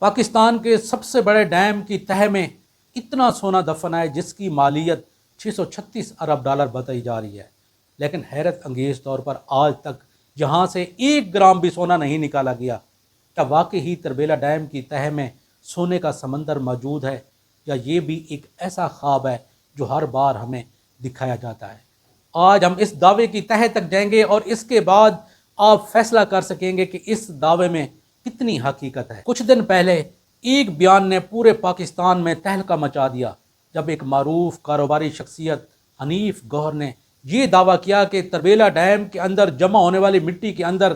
پاکستان کے سب سے بڑے ڈیم کی تہہ میں اتنا سونا دفن ہے جس کی مالیت 636 ارب ڈالر بتائی جا رہی ہے، لیکن حیرت انگیز طور پر آج تک جہاں سے 1 گرام بھی سونا نہیں نکالا گیا۔ کیا واقعی ہی تربیلا ڈیم کی تہہ میں سونے کا سمندر موجود ہے، یا یہ بھی ایک ایسا خواب ہے جو ہر بار ہمیں دکھایا جاتا ہے؟ آج ہم اس دعوے کی تہہ تک جائیں گے اور اس کے بعد آپ فیصلہ کر سکیں گے کہ اس دعوے میں کتنی حقیقت ہے۔ کچھ دن پہلے ایک بیان نے پورے پاکستان میں تہلکہ مچا دیا جب ایک معروف کاروباری شخصیت حنیف گوہر نے یہ دعویٰ کیا کہ تربیلا ڈیم کے اندر جمع ہونے والی مٹی کے اندر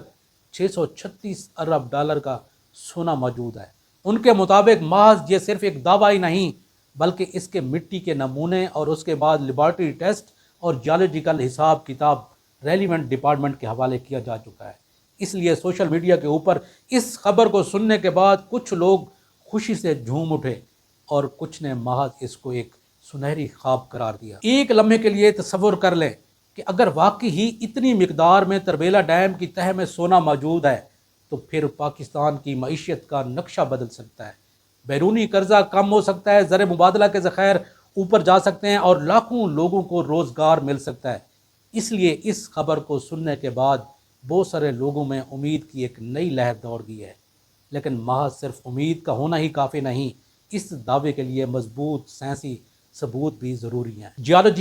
636 ارب ڈالر کا سونا موجود ہے۔ ان کے مطابق محض یہ صرف ایک دعویٰ ہی نہیں بلکہ اس کے مٹی کے نمونے اور اس کے بعد لیبارٹری ٹیسٹ اور جیولوجیکل حساب کتاب ریلیونٹ ڈپارٹمنٹ کے حوالے کیا جا چکا ہے۔ اس لیے سوشل میڈیا کے اوپر اس خبر کو سننے کے بعد کچھ لوگ خوشی سے جھوم اٹھے اور کچھ نے محض اس کو ایک سنہری خواب قرار دیا۔ ایک لمحے کے لیے تصور کر لیں کہ اگر واقعی ہی اتنی مقدار میں تربیلا ڈیم کی تہہ میں سونا موجود ہے تو پھر پاکستان کی معیشت کا نقشہ بدل سکتا ہے، بیرونی قرضہ کم ہو سکتا ہے، زر مبادلہ کے ذخائر اوپر جا سکتے ہیں اور لاکھوں لوگوں کو روزگار مل سکتا ہے۔ اس لیے اس خبر کو سننے کے بعد بہت سارے لوگوں میں امید کی ایک نئی لہر دوڑ گئی ہے، لیکن محض صرف امید کا ہونا ہی کافی نہیں، اس دعوے کے لیے مضبوط سائنسی ثبوت بھی ضروری ہیں۔ جیولوجی